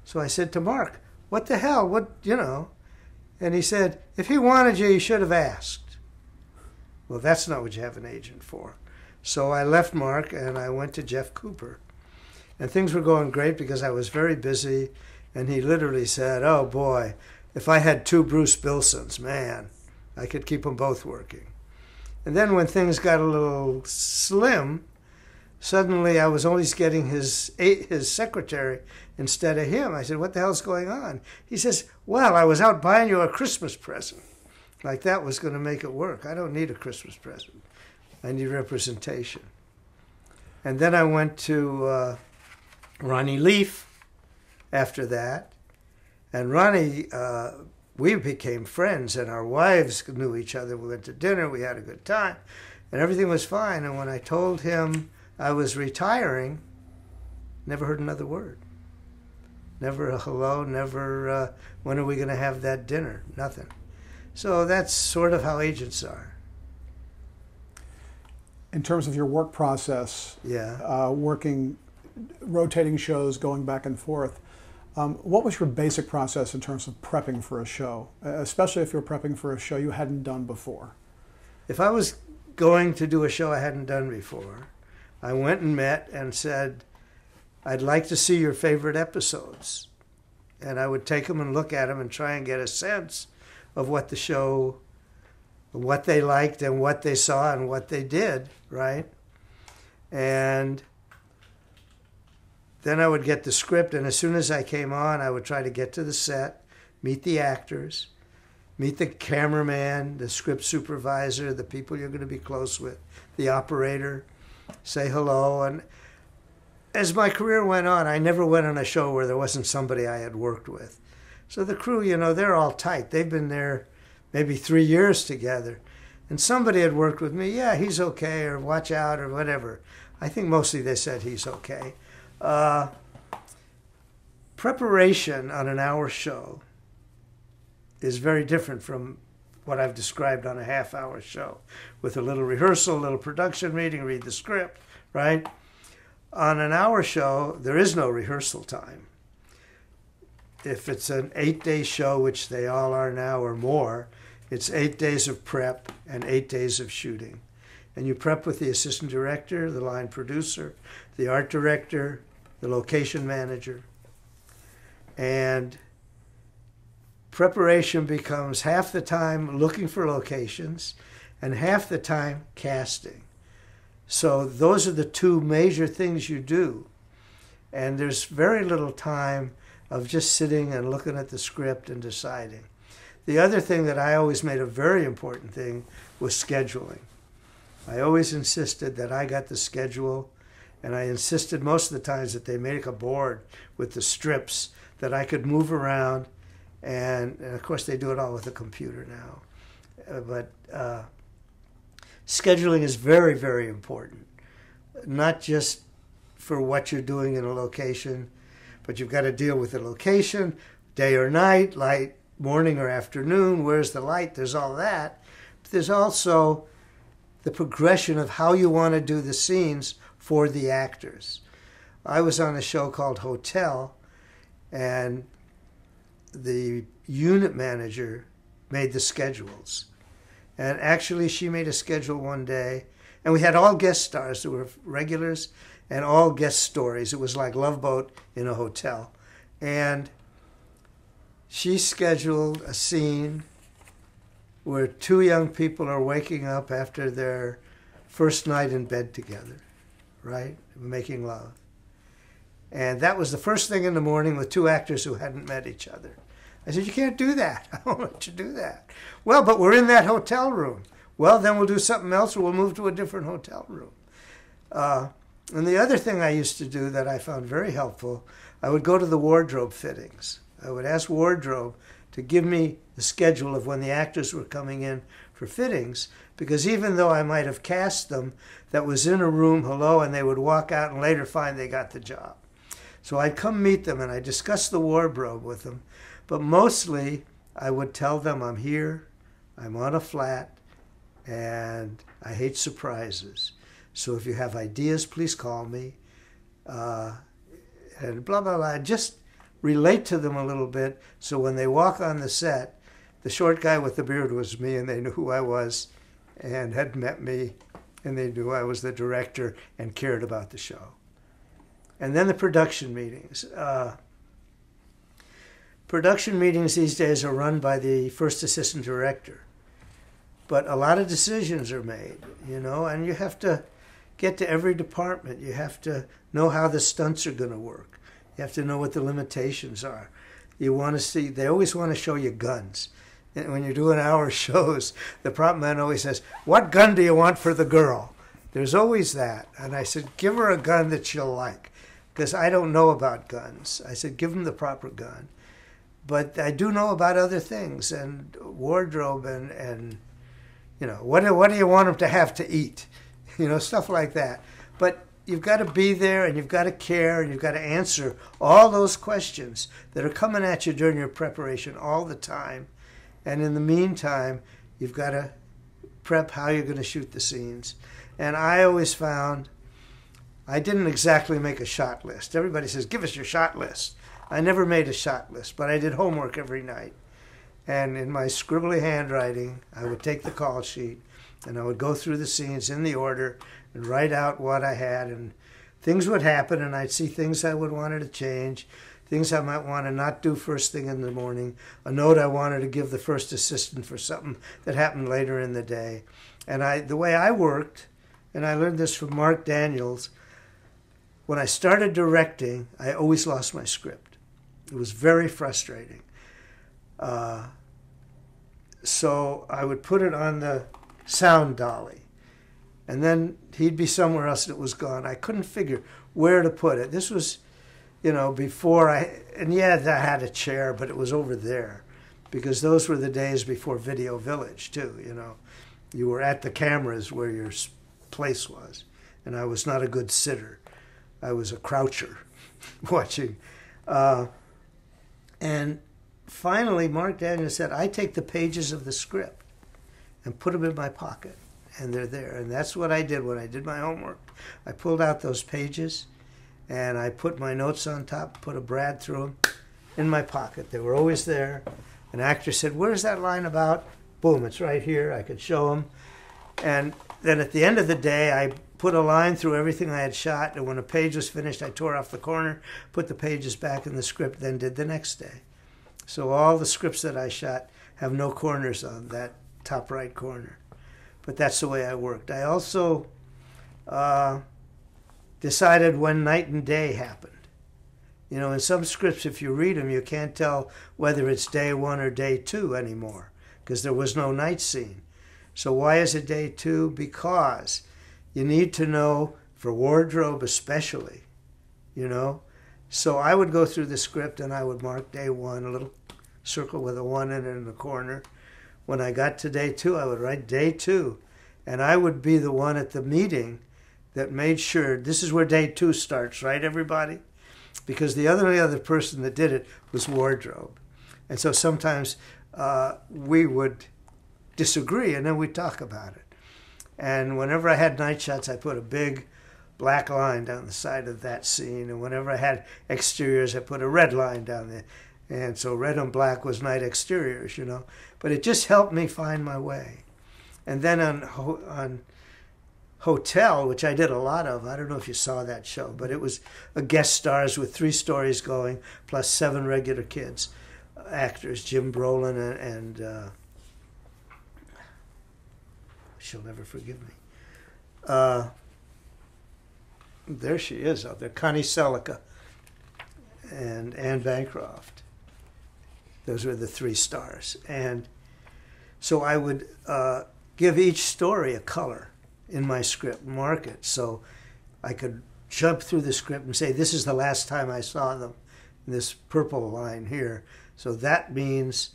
S1: So I said to Mark, "What the hell? What, And he said, "If he wanted you, he should have asked." Well, that's not what you have an agent for. So I left Mark, and I went to Jeff Cooper. And things were going great because I was very busy. And he literally said, "Oh, boy, if I had 2 Bruce Bilsons, man, I could keep them both working." And then when things got a little slim, suddenly I was only getting his secretary instead of him. I said, "What the hell's going on?" He says, "Well, I was out buying you a Christmas present." Like that was going to make it work. I don't need a Christmas present. I need representation. And then I went to Ronnie Leaf after that. And Ronnie, we became friends, and our wives knew each other. We went to dinner, we had a good time, and everything was fine. And when I told him I was retiring, never heard another word. Never a hello, never, when are we going to have that dinner? Nothing. So that's sort of how agents are.
S2: In terms of your work process,
S1: yeah,
S2: rotating shows, going back and forth, what was your basic process in terms of prepping for a show, especially if you're prepping for a show you hadn't done before?
S1: If I was going to do a show I hadn't done before, I went and met and said, "I'd like to see your favorite episodes." And I would take them and look at them and try and get a sense of what the show, what they liked and what they saw and what they did, right? And then I would get the script, and as soon as I came on, I would try to get to the set, meet the actors, meet the cameraman, the script supervisor, the people you're going to be close with, the operator, say hello. And as my career went on, I never went on a show where there wasn't somebody I had worked with. So the crew, they're all tight. They've been there maybe 3 years together. And somebody had worked with me, "Yeah, he's okay," or "watch out," or whatever. I think mostly they said he's okay. Preparation on an hour show is very different from what I've described on a half-hour show, with a little rehearsal, a little production meeting, read the script, right? On an hour show, there is no rehearsal time. If it's an 8-day show, which they all are now or more, it's 8 days of prep and 8 days of shooting. And you prep with the assistant director, the line producer, the art director, the location manager. And preparation becomes half the time looking for locations and half the time casting. So those are the 2 major things you do. And there's very little time of just sitting and looking at the script and deciding. The other thing that I always made a very important thing was scheduling. I always insisted that I got the schedule, and I insisted most of the times that they make a board with the strips that I could move around, and of course they do it all with a computer now. But scheduling is very, very important, not just for what you're doing in a location, but you've got to deal with the location, day or night, light, morning or afternoon, where's the light, there's all that. But there's also the progression of how you want to do the scenes for the actors. I was on a show called Hotel, and the unit manager made the schedules. And actually, she made a schedule one day, and we had all guest stars. There were regulars and all guest stories. It was like Love Boat in a hotel. And she scheduled a scene where two young people are waking up after their first night in bed together, right? Making love. And that was the first thing in the morning with two actors who hadn't met each other. I said, you can't do that. I don't want you to do that. Well, but we're in that hotel room. Well, then we'll do something else or we'll move to a different hotel room. And the other thing I used to do that I found very helpful, I would go to the wardrobe fittings. I would ask wardrobe to give me the schedule of when the actors were coming in for fittings, because even though I might have cast them that was in a room, hello, and they would walk out and later find they got the job. So I'd come meet them and I'd discuss the wardrobe with them, but mostly I would tell them I'm here, I'm on a flat, and I hate surprises. So if you have ideas, please call me, and blah, blah, blah. Just relate to them a little bit so when they walk on the set, the short guy with the beard was me and they knew who I was and had met me and they knew I was the director and cared about the show. And then the production meetings. Production meetings these days are run by the first assistant director. But a lot of decisions are made, you know, and you have to get to every department. You have to know how the stunts are going to work. You have to know what the limitations are. You want to see, they always want to show you guns. And when you're doing hour shows, the prop man always says, what gun do you want for the girl? There's always that. And I said, give her a gun that she'll like, because I don't know about guns. I said, give them the proper gun. But I do know about other things, and wardrobe, and you know, what do you want them to have to eat? You know, stuff like that. But you've got to be there, and you've got to care, and you've got to answer all those questions that are coming at you during your preparation all the time. And in the meantime, you've got to prep how you're going to shoot the scenes. And I always found I didn't exactly make a shot list. Everybody says, give us your shot list. I never made a shot list, but I did homework every night. And in my scribbly handwriting, I would take the call sheet and I would go through the scenes in the order and write out what I had. And things would happen, and I'd see things I would want to change, things I might want to not do first thing in the morning, a note I wanted to give the first assistant for something that happened later in the day. And the way I worked, and I learned this from Mark Daniels, when I started directing, I always lost my script. It was very frustrating. So I would put it on the sound dolly, and then he'd be somewhere else and it was gone. I couldn't figure where to put it. This was, you know, before and yeah, I had a chair, but it was over there, because those were the days before Video Village too, you know. You were at the cameras where your place was, and I was not a good sitter. I was a croucher watching. And finally, Mark Daniels said, I take the pages of the script and put them in my pocket, and they're there. And that's what I did when I did my homework. I pulled out those pages, and I put my notes on top, put a brad through them in my pocket. They were always there. An actor said, where's that line about? Boom, it's right here. I could show them. And then at the end of the day, I put a line through everything I had shot, and when a page was finished, I tore off the corner, put the pages back in the script, then did the next day. So all the scripts that I shot have no corners on that top right corner. But that's the way I worked. I also decided when night and day happened. You know, in some scripts, if you read them, you can't tell whether it's day one or day two anymore, because there was no night scene. So why is it day two? Because you need to know, for wardrobe especially, you know. So I would go through the script and I would mark day one, a little circle with a 1 in it in the corner. When I got to day two, I would write day two. And I would be the one at the meeting that made sure this is where day two starts, right, everybody? Because the only other person that did it was wardrobe. And so sometimes we would disagree, and then we'd talk about it. And whenever I had night shots, I put a big black line down the side of that scene. And whenever I had exteriors, I put a red line down there. And so red and black was night exteriors, you know. But it just helped me find my way. And then on Hotel, which I did a lot of, I don't know if you saw that show, but it was a guest stars with 3 stories going, plus 7 regular kids, actors, Jim Brolin and she'll never forgive me. There she is out there, Connie Selica and Anne Bancroft. Those were the 3 stars. And so I would give each story a color in my script, mark it, so I could jump through the script and say, this is the last time I saw them, this purple line here. So that means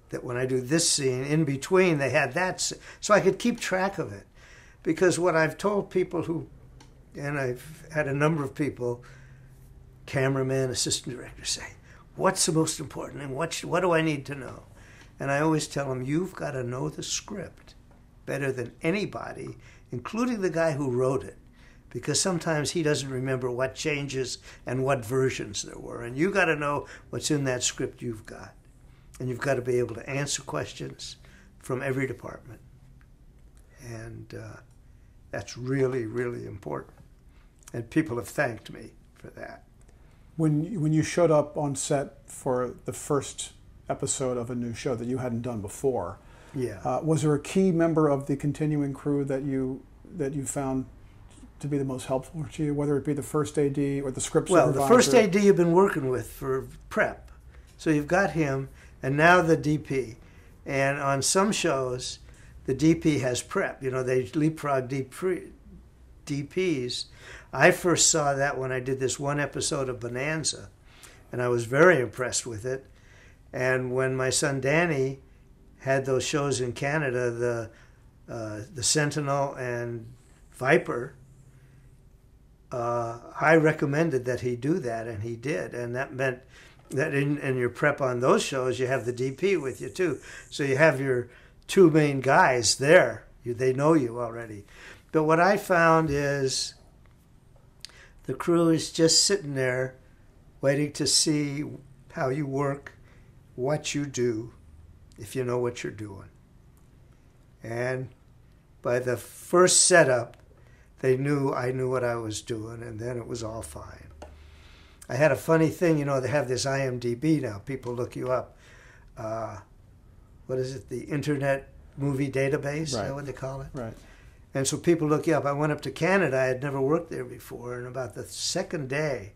S1: that when I do this scene, in between they had that, so I could keep track of it. Because what I've told people who, and I've had a number of people, cameraman, assistant director, say, what's the most important and what do I need to know? And I always tell them, you've got to know the script better than anybody, including the guy who wrote it, because sometimes he doesn't remember what changes and what versions there were. And you got to know what's in that script you've got. And you've got to be able to answer questions from every department. And that's really, really important. And people have thanked me for that.
S2: When you showed up on set for the first episode of a new show that you hadn't done before,
S1: yeah,
S2: was there a key member of the continuing crew that you found to be the most helpful to you, whether it be the first AD or the script supervisor?
S1: Well, the first AD you've been working with for prep. So you've got him, and now the DP. And on some shows, the DP has prep. You know, they leapfrog DPs. I first saw that when I did this one episode of Bonanza, and I was very impressed with it. And when my son Danny had those shows in Canada, the Sentinel and Viper, I recommended that he do that, and he did. And that meant that in your prep on those shows, you have the DP with you too. So you have your 2 main guys there. They know you already. But what I found is the crew is just sitting there waiting to see how you work, what you do, if you know what you're doing. And by the first setup, they knew I knew what I was doing, and then it was all fine. I had a funny thing, you know, they have this IMDb now. People look you up. What is it? The Internet Movie Database?
S2: Right.
S1: Is that what they call it?
S2: Right.
S1: And so people look you up. I went up to Canada. I had never worked there before. And about the second day,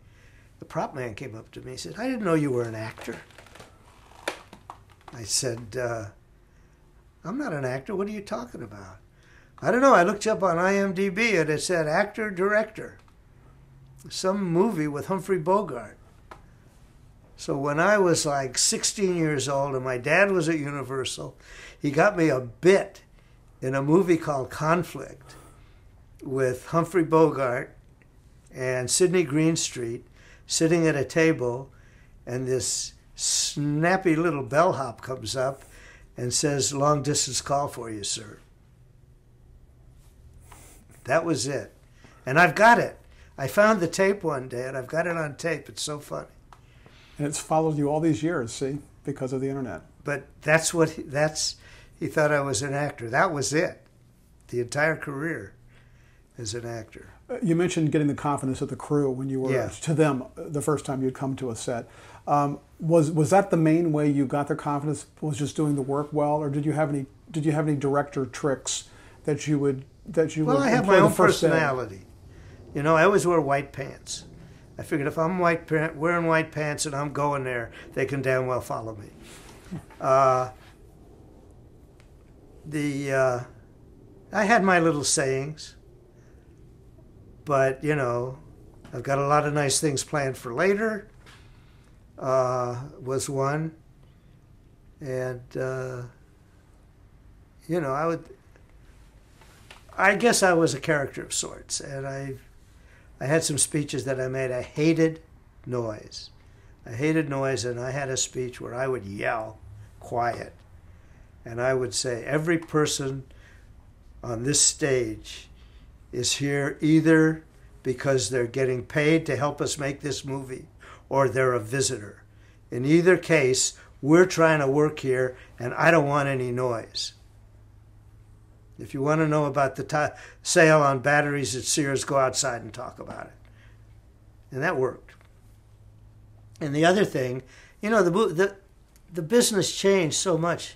S1: the prop man came up to me and said, I didn't know you were an actor. I said, I'm not an actor. What are you talking about? I don't know. I looked you up on IMDb and it said actor, director. Some movie with Humphrey Bogart. So when I was like 16 years old and my dad was at Universal, he got me a bit in a movie called Conflict with Humphrey Bogart and Sidney Greenstreet sitting at a table, and this snappy little bellhop comes up and says, long distance call for you, sir. That was it. And I've got it. I found the tape one day, and I've got it on tape. It's so funny.
S2: And it's followed you all these years, see, because of the internet.
S1: But that's what he thought I was an actor. That was it. The entire career as an actor.
S2: You mentioned getting the confidence of the crew when you were to them the first time you'd come to a set. Was that the main way you got their confidence? Was just doing the work well, or did you have any director tricks that you would
S1: Well, I have my own personality. You know, I always wear white pants. I figured if I'm wearing white pants and I'm going there, they can damn well follow me. I had my little sayings, but, you know, I've got a lot of nice things planned for later, was one. And, you know, I guess I was a character of sorts, and I had some speeches that I made. I hated noise. I hated noise, and I had a speech where I would yell, quiet. And I would say, every person on this stage is here either because they're getting paid to help us make this movie or they're a visitor. In either case, we're trying to work here, and I don't want any noise. If you want to know about the sale on batteries at Sears, go outside and talk about it. And that worked. And the other thing, you know, the business changed so much.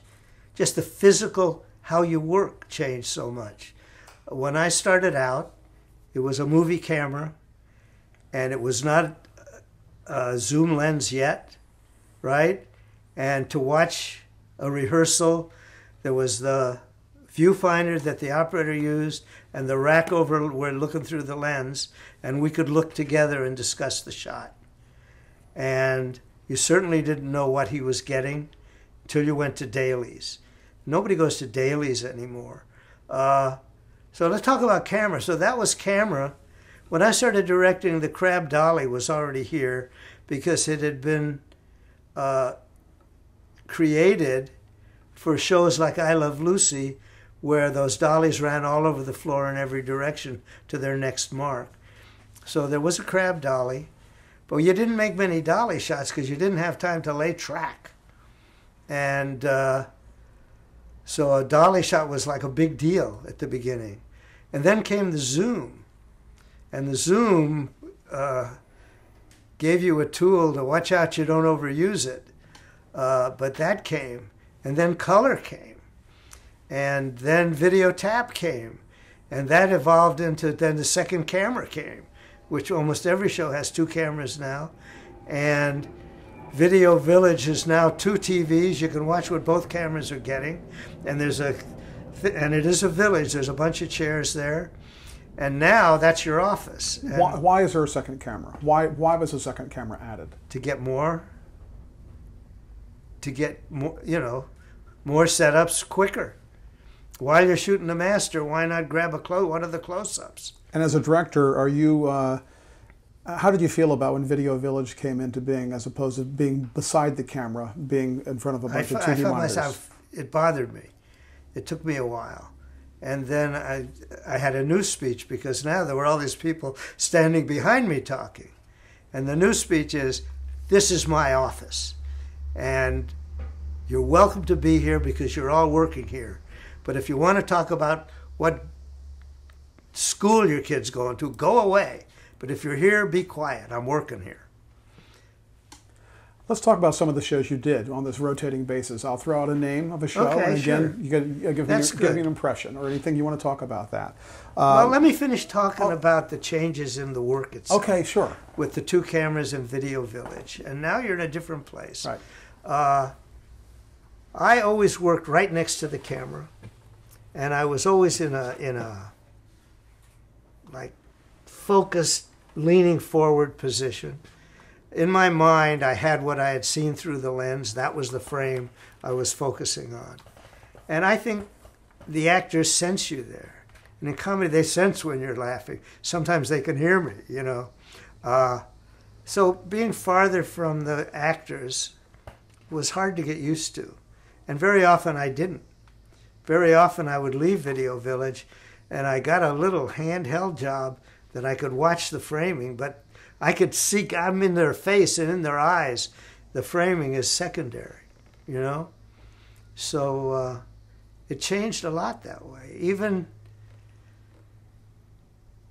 S1: Just the physical, how you work changed so much. When I started out, it was a movie camera, and it was not a zoom lens yet, right? And to watch a rehearsal, there was the viewfinder that the operator used and the rack over where looking through the lens, and we could look together and discuss the shot. And you certainly didn't know what he was getting until you went to dailies. Nobody goes to dailies anymore. So let's talk about camera. So that was camera. When I started directing, the crab dolly was already here because it had been created for shows like I Love Lucy, where those dollies ran all over the floor in every direction to their next mark. So there was a crab dolly, but you didn't make many dolly shots because you didn't have time to lay track. And so a dolly shot was like a big deal at the beginning. And then came the zoom. And the zoom gave you a tool to watch out you don't overuse it. But that came. And then color came. And then video tap came. And that evolved into, then the second camera came, which almost every show has 2 cameras now. And Video Village is now 2 TVs. You can watch what both cameras are getting. And there's and it is a village. There's a bunch of chairs there. And now that's your office.
S2: Why is there a second camera? Why was a second camera added?
S1: To get more, you know, more setups quicker. While you're shooting the master, why not grab one of the close-ups?
S2: And as a director, are you? How did you feel about when Video Village came into being, as opposed to being beside the camera, being in front of a bunch of TV monitors?
S1: Myself, it bothered me. It took me a while. And then I had a news speech because now there were all these people standing behind me talking. And the news speech is, this is my office. And you're welcome to be here because you're all working here. But if you want to talk about what school your kid's going to, go away. But if you're here, be quiet. I'm working here.
S2: Let's talk about some of the shows you did on this rotating basis. I'll throw out a name of a show,
S1: okay,
S2: and again,
S1: sure.
S2: you give me an impression or anything you want to talk about that.
S1: Well, let me finish talking about the changes in the work itself.
S2: Okay, sure.
S1: With the 2 cameras in Video Village. And now you're in a different place.
S2: Right.
S1: I always worked right next to the camera. And I was always in a like focused, leaning forward position. In my mind, I had what I had seen through the lens. That was the frame I was focusing on. And I think the actors sense you there. And in comedy, they sense when you're laughing. Sometimes they can hear me, you know. So being farther from the actors was hard to get used to. And very often I didn't. Very often I would leave Video Village, and I got a little handheld job that I could watch the framing, but I could see, I'm in their face and in their eyes. The framing is secondary, you know? So it changed a lot that way. Even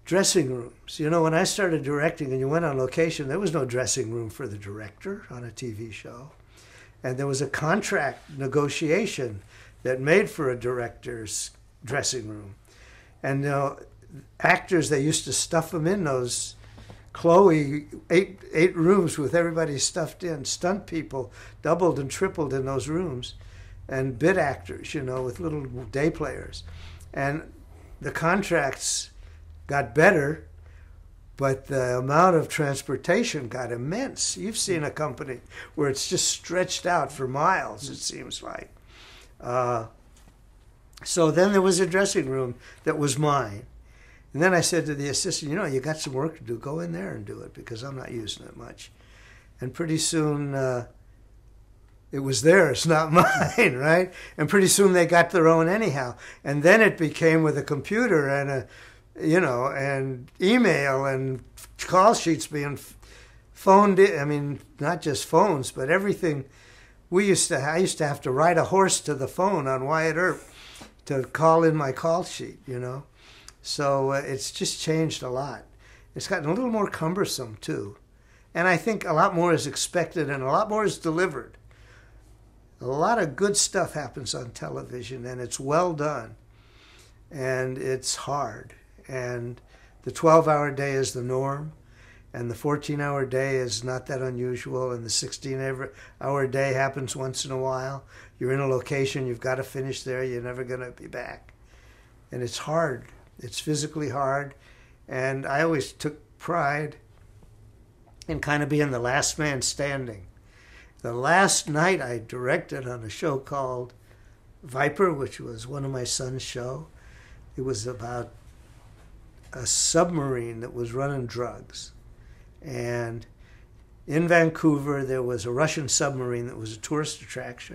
S1: dressing rooms. You know, when I started directing and you went on location, there was no dressing room for the director on a TV show. And there was a contract negotiation that made for a director's dressing room. And actors, they used to stuff them in those Chloe eight rooms with everybody stuffed in. Stunt people doubled and tripled in those rooms. And bit actors, you know, with little day players. And the contracts got better, but the amount of transportation got immense. You've seen a company where it's just stretched out for miles, it seems like. So then there was a dressing room that was mine. And then I said to the assistant, you know, you got some work to do. Go in there and do it because I'm not using it much. And pretty soon it was theirs, not mine, right? And pretty soon they got their own anyhow. And then it became with a computer and and email and call sheets being phoned in. I mean, not just phones, but everything. I used to have to ride a horse to the phone on Wyatt Earp to call in my call sheet, you know. So it's just changed a lot. It's gotten a little more cumbersome, too. And I think a lot more is expected and a lot more is delivered. A lot of good stuff happens on television, and it's well done. And it's hard. And the 12-hour day is the norm, and the 14-hour day is not that unusual, and the 16-hour day happens once in a while. You're in a location, you've got to finish there, you're never going to be back. And it's hard. It's physically hard. And I always took pride in kind of being the last man standing. The last night I directed on a show called Viper, which was one of my son's show. It was about a submarine that was running drugs. And in Vancouver, there was a Russian submarine that was a tourist attraction.